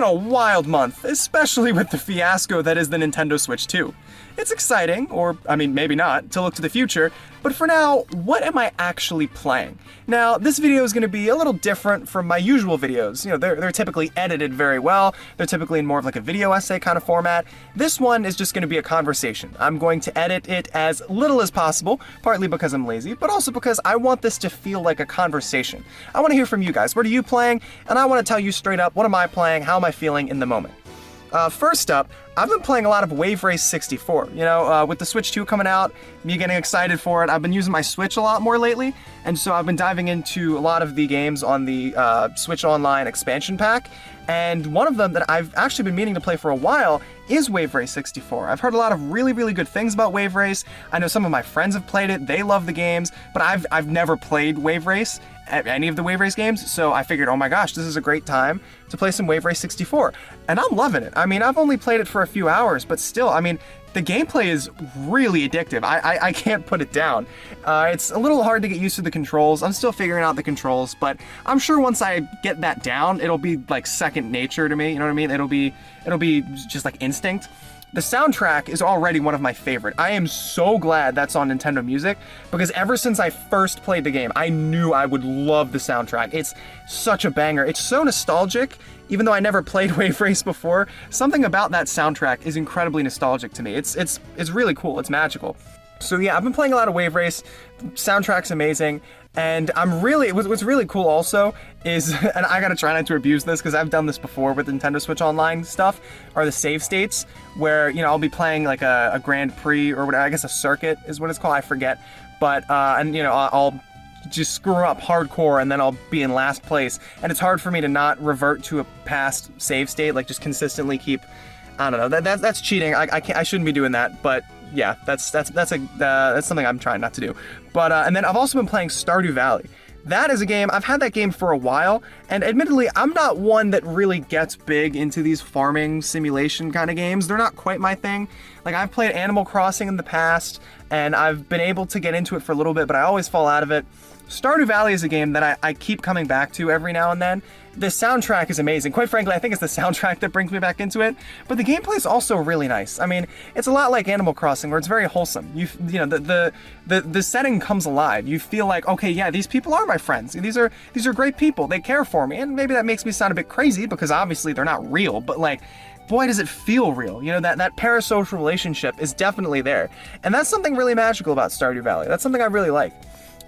been a wild month, especially with the fiasco that is the Nintendo Switch 2. It's exciting, or, I mean, maybe not, to look to the future, but for now, what am I actually playing? Now, this video is going to be a little different from my usual videos. You know, they're typically edited very well, they're typically in more of like a video essay kind of format. This one is just going to be a conversation. I'm going to edit it as little as possible, partly because I'm lazy, but also because I want this to feel like a conversation. I want to hear from you guys. What are you playing? And I want to tell you straight up, what am I playing? How am I feeling in the moment? First up, I've been playing a lot of Wave Race 64. You know, with the Switch 2 coming out, me getting excited for it, I've been using my Switch a lot more lately, and so I've been diving into a lot of the games on the Switch Online expansion pack, and one of them that I've actually been meaning to play for a while is Wave Race 64. I've heard a lot of really, really good things about Wave Race. I know some of my friends have played it, they love the games, but I've never played Wave Race, any of the Wave Race games, so I figured, oh my gosh, this is a great time to play some Wave Race 64, and I'm loving it. I mean, I've only played it for a few hours, but still, I mean, the gameplay is really addictive. I can't put it down. It's a little hard to get used to the controls. I'm still figuring out the controls, but I'm sure once I get that down, it'll be like second nature to me, you know what I mean? It'll be just like instinct. The soundtrack is already one of my favorite. I am so glad that's on Nintendo Music, because ever since I first played the game, I knew I would love the soundtrack. It's such a banger. It's so nostalgic, even though I never played Wave Race before. Something about that soundtrack is incredibly nostalgic to me. It's really cool. It's magical. So yeah, I've been playing a lot of Wave Race. The soundtrack's amazing. And what's really cool also is, and I gotta try not to abuse this because I've done this before with Nintendo Switch Online stuff, are the save states where, you know, I'll be playing like a Grand Prix or whatever, I guess a circuit is what it's called, I forget. But, and you know, I'll just screw up hardcore and then I'll be in last place. And it's hard for me to not revert to a past save state, like just consistently keep, I don't know, that's cheating. I shouldn't be doing that, but yeah, that's something I'm trying not to do. But and then I've also been playing Stardew Valley. That is a game, I've had that game for a while, and admittedly, I'm not one that really gets big into these farming simulation kind of games. They're not quite my thing. Like, I've played Animal Crossing in the past, and I've been able to get into it for a little bit, but I always fall out of it. Stardew Valley is a game that I keep coming back to every now and then. The soundtrack is amazing. Quite frankly, I think it's the soundtrack that brings me back into it, but the gameplay is also really nice. I mean, it's a lot like Animal Crossing, where it's very wholesome. You know, the setting comes alive. You feel like, okay, yeah, these people are my friends. These are great people. They care for me, and maybe that makes me sound a bit crazy because obviously they're not real, but like, boy, does it feel real. You know, that parasocial relationship is definitely there, and that's something really magical about Stardew Valley. That's something I really like.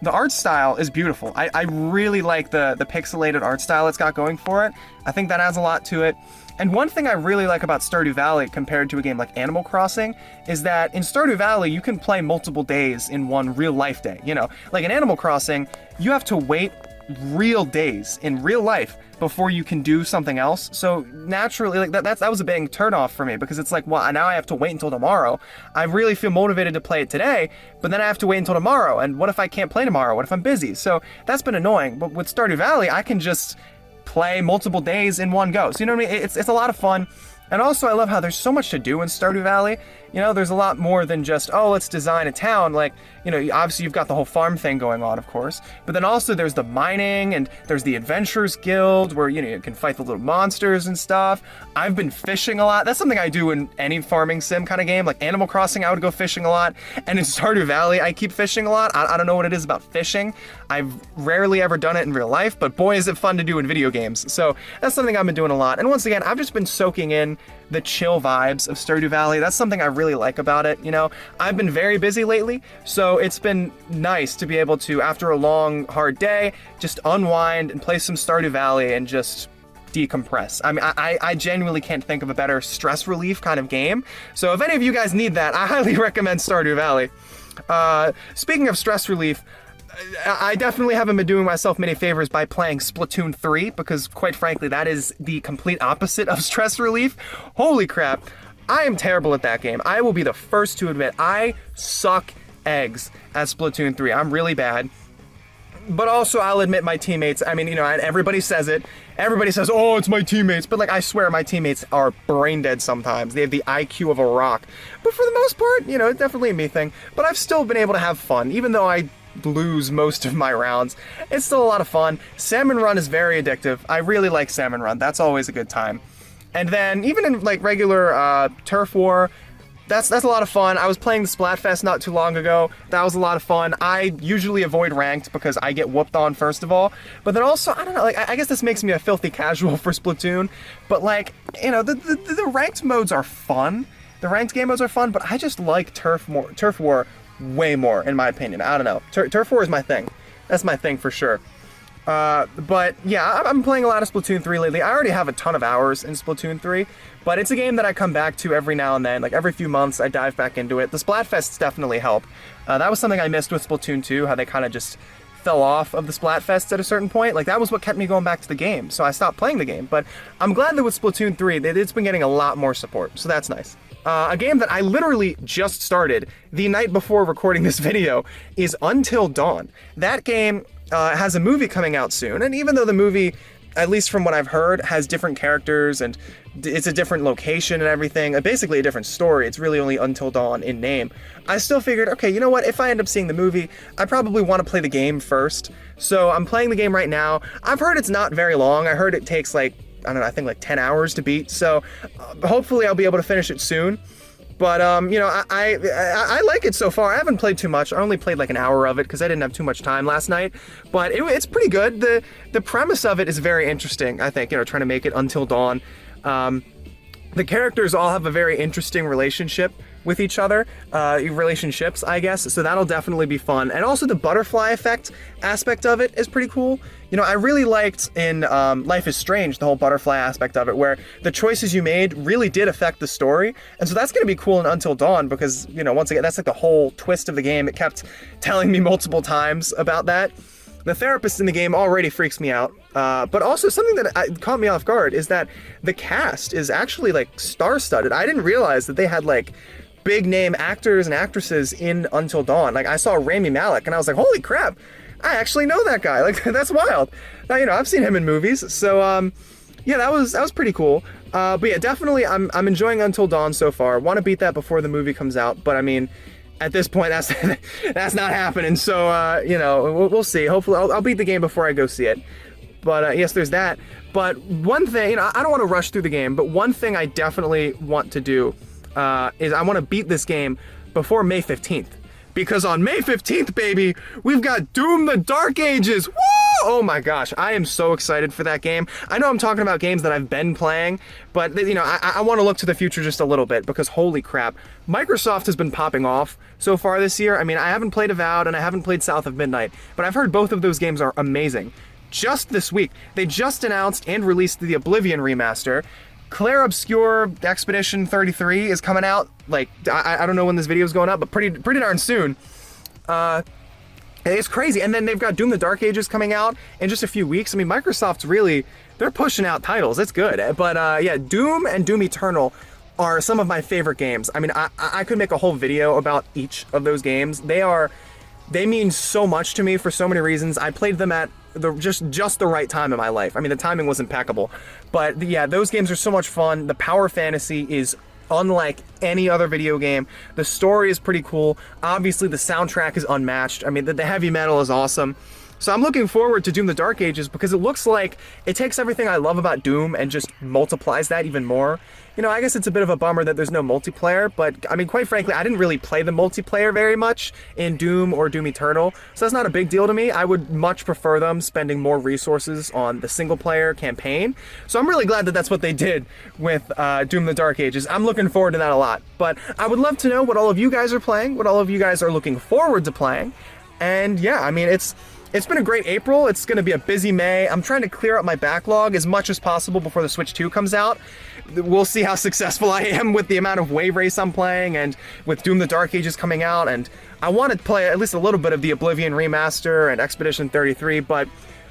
The art style is beautiful. I really like the pixelated art style it's got going for it. I think that adds a lot to it. And one thing I really like about Stardew Valley compared to a game like Animal Crossing is that in Stardew Valley, you can play multiple days in one real life day. You know, like in Animal Crossing, you have to wait real days in real life before you can do something else. So naturally, like that was a big turnoff for me, because it's like, well, now I have to wait until tomorrow. I really feel motivated to play it today, but then I have to wait until tomorrow. And what if I can't play tomorrow? What if I'm busy? So that's been annoying. But with Stardew Valley, I can just play multiple days in one go. So you know what I mean? It's a lot of fun. And also, I love how there's so much to do in Stardew Valley. You know, there's a lot more than just, oh, let's design a town. Like, you know, obviously you've got the whole farm thing going on, of course. But then also there's the mining, and there's the Adventurers Guild, where, you know, you can fight the little monsters and stuff. I've been fishing a lot. That's something I do in any farming sim kind of game. Like Animal Crossing, I would go fishing a lot. And in Stardew Valley, I keep fishing a lot. I don't know what it is about fishing. I've rarely ever done it in real life, but boy, is it fun to do in video games. So that's something I've been doing a lot. And once again, I've just been soaking in the chill vibes of Stardew Valley. That's something I really like about it. You know, I've been very busy lately, so it's been nice to be able to, after a long, hard day, just unwind and play some Stardew Valley and just decompress. I mean, I genuinely can't think of a better stress relief kind of game. So if any of you guys need that, I highly recommend Stardew Valley. Speaking of stress relief, I definitely haven't been doing myself many favors by playing Splatoon 3, because quite frankly, that is the complete opposite of stress relief. Holy crap, I am terrible at that game. I will be the first to admit, I suck eggs at Splatoon 3. I'm really bad. But also, I'll admit my teammates, I mean, you know, everybody says it. Everybody says, oh, it's my teammates. But, like, I swear my teammates are brain dead sometimes. They have the IQ of a rock. But for the most part, you know, it's definitely a me thing. But I've still been able to have fun, even though I lose most of my rounds. It's still a lot of fun. Salmon Run is very addictive. I really like Salmon Run. That's always a good time. And then even in like regular Turf War, that's a lot of fun. I was playing the Splatfest not too long ago. That was a lot of fun. I usually avoid ranked because I get whooped on first of all. But then also, I don't know, like I guess this makes me a filthy casual for Splatoon. But like, you know, the ranked modes are fun. The ranked game modes are fun, but I just like Turf War way more, in my opinion. I don't know. Turf War is my thing. That's my thing for sure. But yeah, I'm playing a lot of Splatoon 3 lately. I already have a ton of hours in Splatoon 3, but it's a game that I come back to every now and then. Like every few months, I dive back into it. The Splatfests definitely help. That was something I missed with Splatoon 2, how they kind of just fell off of the Splatfests at a certain point. Like that was what kept me going back to the game, so I stopped playing the game. But I'm glad that with Splatoon 3, it's been getting a lot more support, so that's nice. A game that I literally just started the night before recording this video is Until Dawn. That game has a movie coming out soon, and even though the movie, at least from what I've heard, has different characters and it's a different location and everything, basically a different story, it's really only Until Dawn in name, I still figured, okay, you know what, if I end up seeing the movie, I probably want to play the game first. So I'm playing the game right now. I've heard it's not very long. I heard it takes like, I don't know, I think like 10 hours to beat, so hopefully I'll be able to finish it soon. But, you know, I like it so far. I haven't played too much. I only played like an hour of it because I didn't have too much time last night. But it's pretty good. The premise of it is very interesting, I think, you know, trying to make it Until Dawn. The characters all have a very interesting relationship with each other, relationships, I guess, so that'll definitely be fun. And also the butterfly effect aspect of it is pretty cool. You know, I really liked in Life is Strange, the whole butterfly aspect of it, where the choices you made really did affect the story, and so that's going to be cool in Until Dawn, because, you know, once again, that's like the whole twist of the game. It kept telling me multiple times about that. The therapist in the game already freaks me out, but also something that caught me off guard is that the cast is actually like star-studded. I didn't realize that they had like big name actors and actresses in Until Dawn. Like I saw Rami Malek and I was like, holy crap, I actually know that guy. Like that's wild. Now, you know, I've seen him in movies, so yeah, that was pretty cool. But yeah, definitely I'm enjoying Until Dawn so far. Want to beat that before the movie comes out, but I mean, at this point, that's not happening. So, you know, we'll see. Hopefully, I'll beat the game before I go see it. But yes, there's that. But one thing, you know, I don't want to rush through the game, but one thing I definitely want to do is I want to beat this game before May 15th. Because on May 15th, baby, we've got Doom the Dark Ages. Woo! Oh my gosh, I am so excited for that game. I know I'm talking about games that I've been playing, but, you know, I want to look to the future just a little bit, because holy crap, Microsoft has been popping off so far this year. I mean, I haven't played Avowed and I haven't played South of Midnight, but I've heard both of those games are amazing. Just this week, they just announced and released the Oblivion remaster. Clair Obscur Expedition 33 is coming out, like, I don't know when this video is going up, but pretty darn soon. It's crazy. And then they've got Doom the Dark Ages coming out in just a few weeks. I mean, Microsoft's really, they're pushing out titles. It's good. But yeah, Doom and Doom Eternal are some of my favorite games. I mean, I could make a whole video about each of those games. They mean so much to me for so many reasons. I played them at just the right time in my life. I mean, the timing was impeccable. But yeah, those games are so much fun. The power fantasy is unlike any other video game. The story is pretty cool. Obviously, the soundtrack is unmatched. I mean, the heavy metal is awesome. So I'm looking forward to Doom the Dark Ages because it looks like it takes everything I love about Doom and just multiplies that even more. You know, I guess it's a bit of a bummer that there's no multiplayer, but I mean, quite frankly, I didn't really play the multiplayer very much in Doom or Doom Eternal, so that's not a big deal to me. I would much prefer them spending more resources on the single-player campaign, so I'm really glad that that's what they did with Doom the Dark Ages. I'm looking forward to that a lot, but I would love to know what all of you guys are playing, what all of you guys are looking forward to playing, and yeah, I mean, it's been a great April. It's going to be a busy May. I'm trying to clear up my backlog as much as possible before the Switch 2 comes out. We'll see how successful I am with the amount of Wave Race I'm playing and with Doom the Dark Ages coming out. And I want to play at least a little bit of the Oblivion Remaster and Expedition 33, but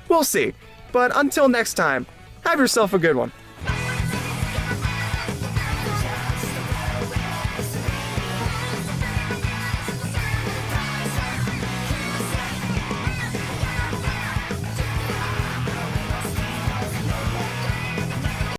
we'll see. But until next time, have yourself a good one.